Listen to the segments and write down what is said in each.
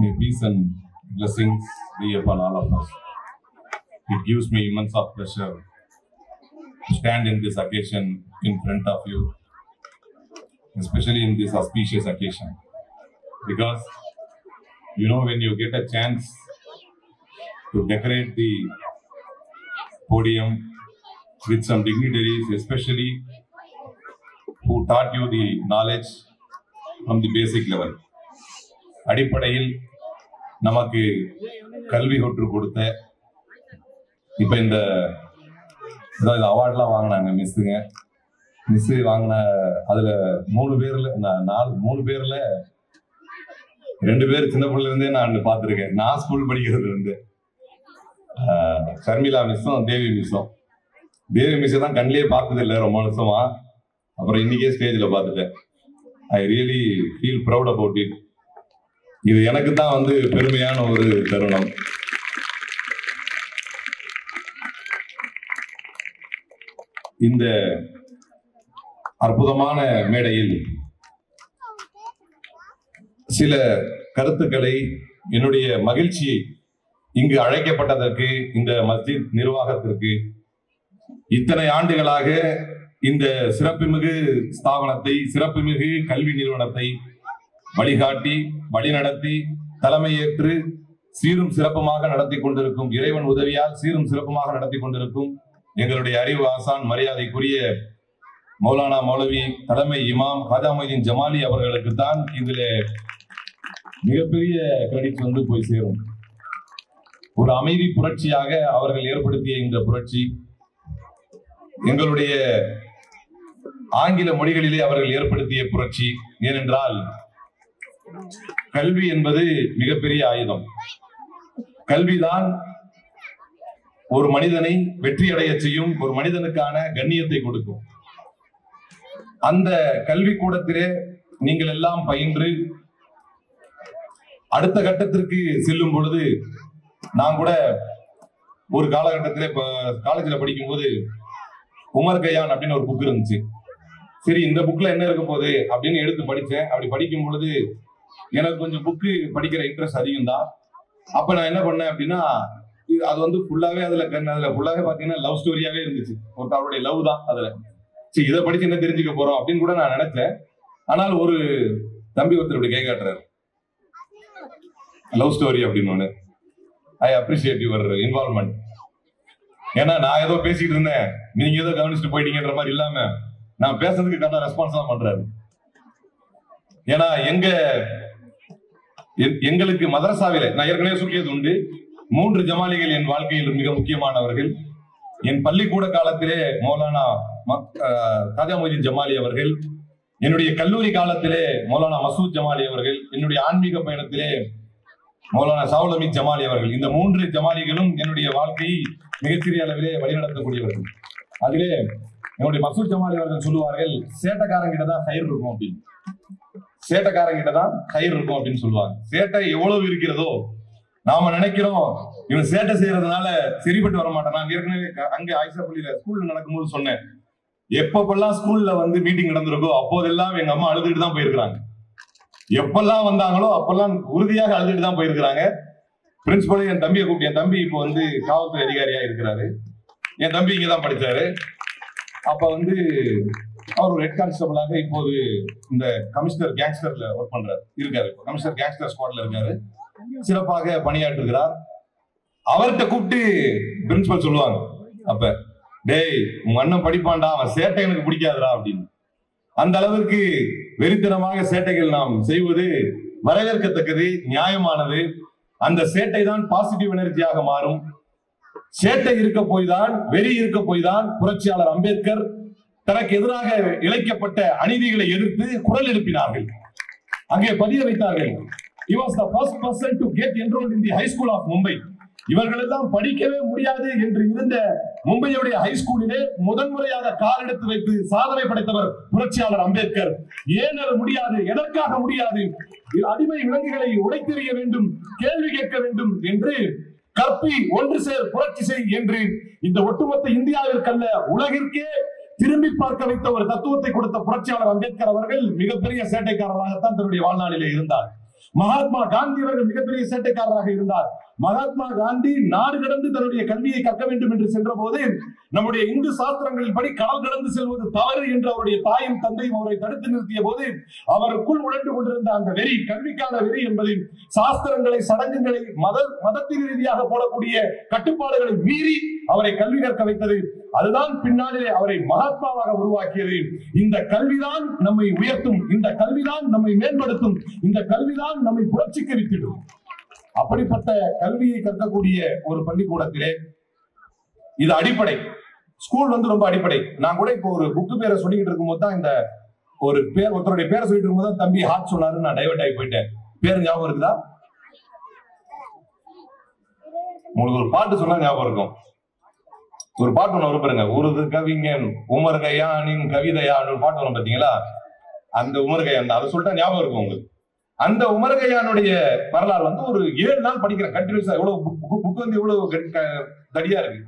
May peace and blessings be upon all of us. It gives me immense of pleasure to stand in this occasion in front of you, especially in this auspicious occasion. Because, you know, when you get a chance to decorate the podium with some dignitaries, especially who taught you the knowledge from the basic level. அடிப்படையில் நமக்கு கல்வி கற்று கொடுத்த இப்ப இந்த அவார்ட்லாம் வாங்கினாங்க miss வாங்கின அதுல 3 பேர்ல 3 பேர்ல 2 பேர் சின்ன பிள்ளைல இருந்தே நான் பார்த்திருக்கேன். நான் ஸ்கூல் படிக்கிறதுல இருந்து ஷர்மிளா மிஸ்ஸும் தேவி மிஸ் தான் கண்ணிலே பார்த்தது இல்லை ரொம்ப வருஷமா. அப்புறம் இன்னைக்கே ஸ்டேஜ்ல பார்த்துட்டேன். I really feel proud about it. இது எனக்கு தான் பெருமையான ஒரு தருணம். இந்த அற்புதமான மேடையில் சில கருத்துக்களை, என்னுடைய மகிழ்ச்சியை, இங்கு அழைக்கப்பட்டதற்கு இந்த மஸ்ஜித் நிர்வாகத்திற்கு, இத்தனை ஆண்டுகளாக இந்த சிறப்புமிகு ஸ்தாபனத்தை, சிறப்புமிகு கல்வி நிறுவனத்தை வழிகாட்டி வழிநடத்தி தலைமையேற்று சீரும் சிறப்புமாக நடத்தி கொண்டிருக்கும், இறைவன் உதவியால் சீரும் சிறப்புமாக நடத்தி கொண்டிருக்கும் எங்களுடைய அறிவு ஆசான் மரியாதைக்குரிய மௌலானா மௌலவி தலைமை இமாம் காஜா மொய்தீன் ஜமாலி அவர்களுக்கு தான் இதுல மிகப்பெரிய கிரெடிட் போய் சேரும். ஒரு அமைதி புரட்சியாக அவர்கள் ஏற்படுத்திய இந்த புரட்சி, எங்களுடைய ஆங்கில மொழிகளிலே அவர்கள் ஏற்படுத்திய புரட்சி. ஏனென்றால் கல்வி என்பது மிகப்பெரிய ஆயுதம். கல்விதான் ஒரு மனிதனை வெற்றி அடைய செய்யும், ஒரு மனிதனுக்கான கண்ணியத்தை கொடுக்கும். அந்த கல்வி கூடத்திலே நீங்கள் எல்லாம் பயின்று அடுத்த கட்டத்திற்கு செல்லும் பொழுது, நான் கூட ஒரு காலகட்டத்திலே காலேஜில் படிக்கும் போது உமர் கயான் அப்படின்னு ஒரு புக் இருந்துச்சு. சரி, இந்த புக்ல என்ன இருக்க போகுது அப்படின்னு எடுத்து படிச்சேன். அப்படி படிக்கும் பொழுது எனக்கு கொஞ்சம் புக்கு படிக்கிற இன்ட்ரெஸ்ட் அதிகம் தான். அப்ப நான் என்ன பண்ணேன் அப்படின்னா, அது ஃபுல்லாவே அதுல ஃபுல்லாவே பாத்தீங்கன்னா லவ் ஸ்டோரியாவே இருந்துச்சு. ஒருத்தருடைய லவ் தான் அதுல. சரி, இதை படிச்சு என்ன தெரிஞ்சுக்க போறோம் அப்படின்னு கூட நான் நினைச்சேன். ஆனால் ஒரு தம்பி ஒருத்தர் இப்படி கை காட்டுறாரு, லவ் ஸ்டோரி அப்படின்னு. I appreciate your involvement. ஏன்னா நான் ஏதோ பேசிட்டு இருந்தேன், நீங்க ஏதோ கவனிச்சுட்டு போயிட்டீங்கன்ற மாதிரி இல்லாம நான் பேசுறதுக்கு கரெக்டா ரெஸ்பான்ஸ் தான் பண்றாரு. ஏன்னா எங்களுக்கு மதரசாவில நான் ஏற்கனவே சொல்லியது உண்டு, 3 ஜமாலிகள் என் வாழ்க்கையில் மிக முக்கியமானவர்கள். என் பள்ளிக்கூட காலத்திலே மௌலானா காஜா மொய்தீன் ஜமாலி அவர்கள், என்னுடைய கல்லூரி காலத்திலே மௌலானா மசூத் ஜமாலி அவர்கள், என்னுடைய ஆன்மீக பயணத்திலே மௌலானா சாவுல் அமீத் ஜமாலி அவர்கள். இந்த 3 ஜமாலிகளும் என்னுடைய வாழ்க்கையை மிகச்சிறிய அளவிலே வழிநடத்தக்கூடியவர்கள். அதிலே என்னுடைய மசூத் ஜமாலி அவர்கள் சொல்லுவார்கள், சேட்டைக்காரங்கிட்ட தான் கயிறு இருக்கும் அப்படின்னு. சேட்டைக்காரங்கிட்ட தான் கயிறு இருக்கும் அப்படின்னு சொல்லுவாங்க. சேட்டை எவ்வளவு இருக்கிறதோ நாம நினைக்கிறோம் இவன் சேட்டை செய்யறதுனால சரிபட்டு வர மாட்டான். நான் ஏற்கனவே அங்க ஆயிஷா பள்ளியில ஸ்கூல்ல நடக்கும்போது சொன்னேன், எப்பப்பெல்லாம் ஸ்கூல்ல மீட்டிங் நடந்திருக்கோ அப்போதெல்லாம் எங்க அம்மா அழுதுட்டு தான் போயிருக்கிறாங்க. எப்பெல்லாம் வந்தாங்களோ அப்பெல்லாம் உறுதியாக அழுதுட்டு தான் போயிருக்கிறாங்க. பிரின்சிபல் என் தம்பியை கூப்பிட்டு, என் தம்பி இப்போ காவல்துறை அதிகாரியா இருக்கிறாரு. என் தம்பி இங்கதான் படிச்சாரு. அப்ப அவர் ஒரு ஹெட் கான்ஸ்டபிளாக இப்போது இந்த கமிஷனர் கேங்ஸ்டர்ல ஒர்க் பண்றாரு இருக்காரு. கமிஷனர் கேங்ஸ்டர் ஸ்குவாட்ல இருக்காரு. சிறப்பாக பணியாற்றுகிறார். அவர்கிட்ட கூப்பிட்டு பிரின்சிபல் சொல்லுவாங்க, அப்ப டேய் உங்க அண்ணன் படிப்பான்டா, அவன் சேட்டை எனக்கு பிடிக்காதுடா அப்படின்னு. அந்த அளவிற்கு வெறித்தனமாக சேட்டைகள் நாம் செய்வது வரவேற்கத்தக்கது, நியாயமானது. அந்த சேட்டை தான் பாசிட்டிவ் எனர்ஜியாக மாறும். சேட்டை இருக்க போய் தான், வெறி இருக்க போய் தான் புரட்சியாளர் அம்பேத்கர் தனக்கு எதிராக இழைக்கப்பட்ட அநீதிகளை எதிர்த்து குரல் எழுப்பினார்கள், அங்கே பதிய வைத்தார்கள். He was the first person to get enrolled in the High School of Mumbai. இவர்கள் எல்லாம் படிக்கவே முடியாது என்று இருந்த மும்பையுடைய ஹைஸ்கூலிலே முதன்முறையாக கால் எடுத்து வைத்து சாதனை படைத்தவர் புரட்சியாளர் அம்பேத்கர். ஏன் அது முடியாது, எதற்காக முடியாது, அடிமை விலங்குகளை உடைத்தெறிய வேண்டும், கேள்வி கேட்க வேண்டும் என்று கற்பி ஒன்று சேர் புரட்சி செய் என்று இந்த ஒட்டுமொத்த இந்தியாவிற்கல்ல உலகிற்கே திரும்பி பார்க்க வைத்த ஒரு தத்துவத்தை கொடுத்த புரட்சியாளர் அம்பேத்கர் அவர்கள் மிகப்பெரிய சேட்டைக்காரராகத்தான் தன்னுடைய வாழ்நாளிலே இருந்தார். மகாத்மா காந்தி அவர்கள் மிகப்பெரிய சேட்டைக்காரராக இருந்தார். மகாத்மா காந்தி நாடு கடந்து தன்னுடைய கல்வியை கற்க வேண்டும் என்று சென்ற போது நம்முடைய இந்து சாஸ்திரங்களின் படி கடல் கடந்து செல்வது தவறு என்று அவருடைய தாயும் தந்தையும் அவரை தடுத்து நிறுத்திய போது அவருக்குள் உழன்று கொண்டிருந்த அந்த வெறி, கல்விக்கான வெறி என்பதில் சாஸ்திரங்களை, சடங்குகளை, மதத்தின் ரீதியாக போடக்கூடிய கட்டுப்பாடுகளை மீறி அவரை கல்வி கற்க வைத்தது. அதுதான் பின்னாலே அவரை மகாத்மாவாக உருவாக்கியது. இந்த கல்விதான் நம்மை உயர்த்தும், இந்த கல்விதான் நம்மை மேம்படுத்தும், இந்த கல்விதான் நம்மை புரட்சிக்க வைத்திடும். அப்படிப்பட்ட கல்வியை கற்கக்கூடிய ஒரு பள்ளிக்கூடத்திலே இது அடிப்படை. ஸ்கூல் ரொம்ப அடிப்படை. நான் கூட இப்போ ஒரு புக்கு பேரை சொல்லிக்கிட்டு இருக்கும்போது தான் இந்த ஒரு பேர், ஒருத்தருடைய பேரை சொல்லிட்டு இருக்கும்போது தம்பி ஹார்ட் சொன்னாரு, நான் டைவர்ட் ஆகி போயிட்டேன். பேர் ஞாபகம் இருக்குதா? உங்களுக்கு ஒரு பாட்டு சொன்னா ஞாபகம் இருக்கும். ஒரு பாட்டு ஒண்ணு வரும் பாருங்க, உருது கவிஞன் உமர் கயானின் கவிதையான்னு ஒரு பாட்டு வரும் பாத்தீங்களா? அந்த உமர் கயான் அதை சொல்லிட்டா ஞாபகம் இருக்கும் உங்களுக்கு. அந்த உமர் கயானுடைய வரலாறு ஒரு 7 நாள் படிக்கிறேன் கண்டினியூஸா. எவ்வளவு புக் எவ்வளவு தடியா இருக்கு.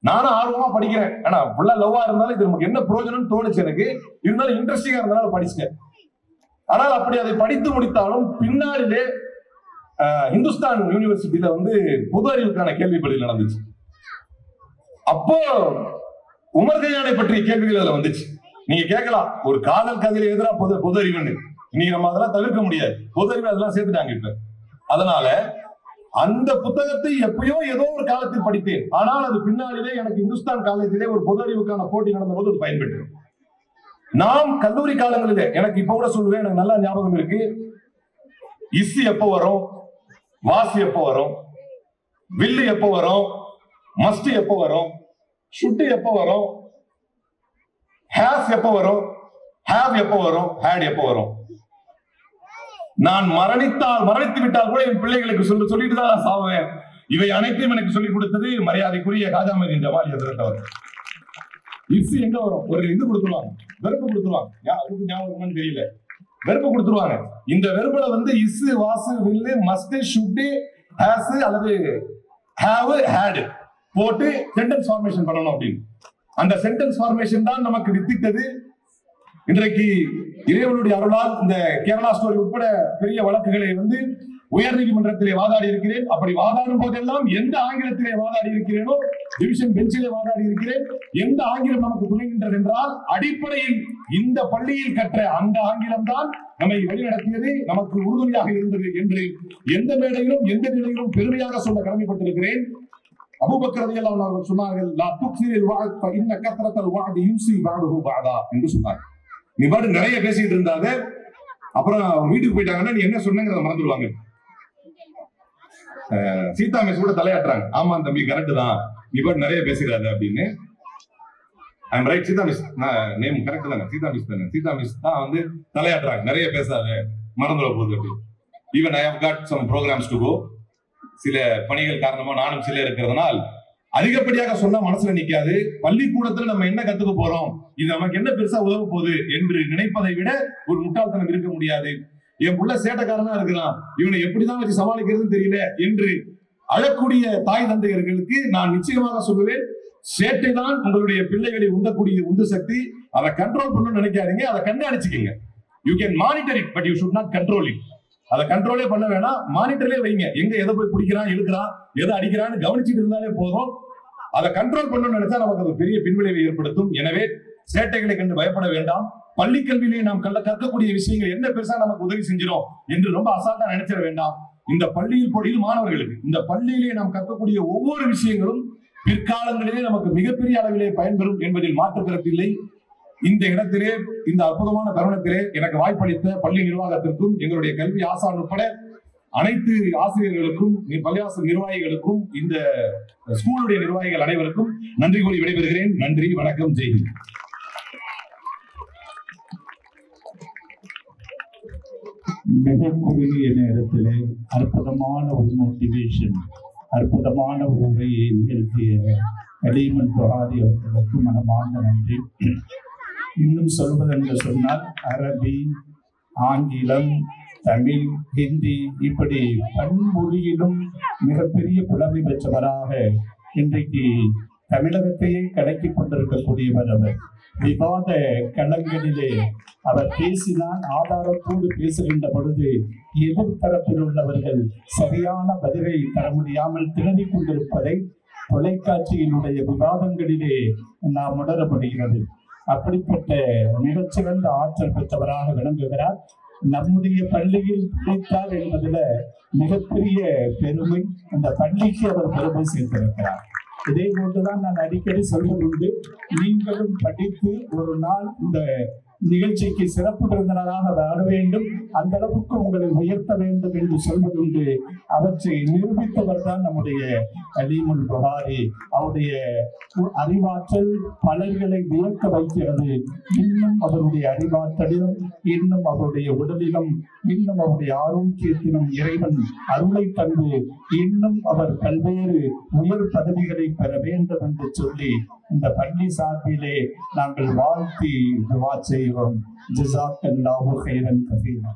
நானும் ஆர்வமா படிக்கிறேன். ஆனா ஃபுல்லா லவ்வா இருந்தாலும் இது நமக்கு என்ன பிரயோஜனம்னு தோணுச்சு எனக்கு. இருந்தாலும் இன்ட்ரெஸ்டிங்கா இருந்தாலும் படிச்சுட்டேன். ஆனால் அப்படி அதை படித்து முடித்தாலும் பின்னாடிலே இந்துஸ்தான் யூனிவர்சிட்டியில பொது அறிவுக்கான கேள்வி பதில் நடந்துச்சு. அப்போ உமர் கயானை பற்றிய கேள்விகள் அதுல வந்துச்சு. நீங்க கேட்கலாம், ஒரு காதல் கதையில எதிரா பொது அறிவுன்னு. இன்னைக்கு நம்ம அதெல்லாம் தவிர்க்க முடியாது. பொது அறிவு அதெல்லாம் சேர்த்துட்டாங்க இப்ப. அதனால அந்த புத்தகத்தை எப்பயோ ஏதோ ஒரு காலத்தில் படித்தேன். ஆனால் அது பின்னாலே எனக்கு இந்துஸ்தான் காலேஜிலே ஒரு பொது அறிவுக்கான போட்டி நடந்த போது அது பயன்பெற்று. நாம் கல்லூரி காலங்களிலே, எனக்கு இப்ப கூட சொல்லுவேன், எனக்கு நல்லா ஞாபகம் இருக்கு. இசு எப்ப வரும், வாசி எப்ப வரும், வில்லு எப்ப வரும், மஸ்ட் எப்ப வரும், ஷுட் எப்ப வரும், ஹேஸ் எப்ப வரும், ஹேவ் எப்ப வரும், ஹேட் எப்ப வரும். நான் மரணித்து விட்டால் கூட என் பிள்ளைகளுக்கு சொல்லிட்டு தான் சாவேன். இவை அனைத்தையும் எனக்கு சொல்லிக் கொடுத்தது மரியாதைக்குரிய காஜா மொய்தீன் ஜமாலி ஹஜ்ரத் அவர். இஃப் எங்க வரும், ஒரு இது கொடுத்துருவாங்க, வெறுப்பு கொடுத்துருவாங்க. அதுக்கு ஞாபகம் தெரியல, வெறுப்பு கொடுத்துருவாங்க. இந்த வெறுப்புல is, was, will, must, should, has அல்லது ஹேவ், ஹேட் போட்டு சென்டென்ஸ் ஃபார்மேஷன் பண்ணணும் அப்படின்னு. அந்த சென்டென்ஸ் ஃபார்மேஷன் தான் நமக்கு வித்திட்டது. இன்றைக்கு இறைவனுடைய அருளால் இந்த கேரளா ஸ்டோரி உட்பட பெரிய வழக்குகளை உயர் நீதிமன்றத்திலே வாதாடி இருக்கிறேன். அப்படி வாதாடும் போதெல்லாம் எந்த ஆங்கிலத்திலே வாதாடி இருக்கிறேனோ, டிவிஷன் பெஞ்சிலே வாதாடி இருக்கிறேன். எந்த ஆங்கிலம் நமக்கு துணைகின்றது என்றால் அடிப்படையில் இந்த பள்ளியில் கற்ற அந்த ஆங்கிலம் தான் நம்மை வழிநடத்தியது, நமக்கு உறுதுணையாக இருந்தது என்று எந்த மேடையிலும் எந்த நிலையிலும் பெருமையாக சொல்ல கடமைப்பட்டிருக்கிறேன். அபூபக்கர் ரலியல்லாஹு அன்ஹு அவர்கள் சொன்னார்கள், லா துக்ஸிரில் வஅத் ஃபஇன்ன கத்ரத்தல் வஅத் யும்சி பஅதுஹு பஅதா என்று சொன்னார். நீ பாட்டு நிறைய பேசிட்டு இருந்தாங்க, அப்புறம் வீட்டுக்கு போயிட்டாங்கன்னா நீ என்ன சொன்னங்கிறத மறந்துடுவாங்க. சீதா மிஸ் கூட தலையாட்டுறாங்க, ஆமா தம்பி கரெக்ட் தான், நீ பாட்டு நிறைய பேசுறாரு அப்படின்னு. I'm right Sita miss, name correct தானே, சீதா மிஸ் தானே. சீதா மிஸ் தான் தலையாட்டுறாங்க, நிறைய பேசாத, மறந்துட போகுது அப்படின்னு. Even I have got some programs to go. சில பணிகள் காரணமா நானும் சில இருக்கிறதுனால் அதிகப்படியாக சொன்னா மனசுல நிக்காது. பள்ளிக்கூடத்துல நம்ம என்ன கத்துக்க போறோம், இது நமக்கு என்ன பெருசா உதவ போகுது என்று நினைப்பதை விட ஒரு முட்டாள்தனம் இருக்க முடியாது. என் புள்ள சேட்டைக்காரனா இருக்கிறான், இவனை எப்படிதான் வச்சு சமாளிக்கிறதுன்னு தெரியல என்று அழக்கூடிய தாய் தந்தையர்களுக்கு நான் நிச்சயமாக சொல்லுவேன், சேட்டை தான் உங்களுடைய பிள்ளைகளை உந்தக்கூடிய உந்து சக்தி. அதை கண்ட்ரோல் பண்ணணும்னு நினைக்காதீங்க, அதை கண்காணிச்சுக்கீங்க. You can monitor it, but you should not control it. அதை கண்ட்ரோலே பண்ண வேணாம், மானிட்டர்லயே வைங்க. எங்க எதை போய் பிடிக்கிறான், இழுக்கிறான், எதை அடிக்கிறான்னு கவனிச்சுட்டு இருந்தாலே போதும். அதை கண்ட்ரோல் பண்ணணும்னு நினைச்சா நமக்கு அது பெரிய பின்விளைவை ஏற்படுத்தும். எனவே சேட்டைகளை கண்டு பயப்பட வேண்டாம். பள்ளி கல்வியிலே நாம் கற்கக்கூடிய விஷயங்கள் என்ன பெருசா நமக்கு உதவி செஞ்சிடும் என்று ரொம்ப அசால்ட்டா நினைச்சிட வேண்டாம். இந்த பள்ளியில் போடியில் மாணவர்களுக்கு இந்த பள்ளியிலே நாம் கற்கக்கூடிய ஒவ்வொரு விஷயங்களும் பிற்காலங்களிலே நமக்கு மிகப்பெரிய அளவிலே பயன்பெறும் என்பதில் மாற்று கருத்தில்லை. இந்த இடத்திலே, இந்த அற்புதமான தருணத்திலே எனக்கு வாய்ப்பளித்த பள்ளி நிர்வாகத்திற்கும், எங்களுடைய கல்வி ஆசான் உட்பட அனைத்து ஆசிரியர்களுக்கும், பள்ளிவாசல் நிர்வாகிகளுக்கும், இந்த ஸ்கூலுடைய நிர்வாகிகள் அனைவருக்கும் நன்றி கூறி விடைபெறுகிறேன். நன்றி, வணக்கம், ஜெய் ஹிந்த். மிக குறுகிய நேரத்திலே அற்புதமான ஒரு மோட்டிவேஷன், அற்புதமான ஒரு உரையை நிகழ்த்திய கலீமன் புகாரி அவர்களுக்கு மனமார்ந்த நன்றி. இன்னும் சொல்வதென்று சொன்னால் அரபி, ஆங்கிலம், தமிழ், ஹிந்தி இப்படி பன்மொழியிலும் மிகப்பெரிய புலமை பெற்றவராக இன்றைக்கு தமிழகத்தையே கடக்கிக் கொண்டிருக்கக்கூடியவர் அவர். விவாத களங்களிலே அவர் பேசினால் ஆதாரத்தோடு பேசுகின்ற பொழுது எதிர்த்தரப்பில் உள்ளவர்கள் சரியான பதிலை தர முடியாமல் திணறிக் கொண்டிருப்பதை தொலைக்காட்சியினுடைய விவாதங்களிலே நாம் உணரப்படுகிறது. அப்படிப்பட்ட மிகச்சிறந்த ஆற்றல் பெற்றவராக விளங்குகிறார். நம்முடைய பள்ளியில் படித்தார் என்பதில் மிகப்பெரிய பெருமை. அந்த பள்ளிக்கு அவர் பெருமை சேர்த்திருக்கிறார். இதே போன்றுதான் நான் அடிக்கடி சொல்வதுண்டு, நீங்களும் படித்து ஒரு நாள் இந்த நிகழ்ச்சிக்கு சிறப்பு விருந்தினராக வர வேண்டும், அந்த அளவுக்கு உங்களை உயர்த்த வேண்டும் என்று சொல்வதுண்டு. அவற்றை நிரூபித்தவர் தான் நம்முடைய அலீமுல் புகாரி. அவருடைய அறிவாற்றல் பலர்களை வியக்க வைக்கிறது. இன்னும் அவருடைய அறிவாற்றலிலும், இன்னும் அவருடைய உடலிலும், இன்னும் அவருடைய ஆரோக்கியத்திலும் இறைவன் அருளை தந்து இன்னும் அவர் பல்வேறு உயர் பதவிகளை பெற வேண்டும் என்று சொல்லி இந்த பள்ளி சார்பிலே நாங்கள் வாழ்த்தி துஆ செய்கிறோம். ஜஸாக்கல்லாஹு கைரன் கஸீரா.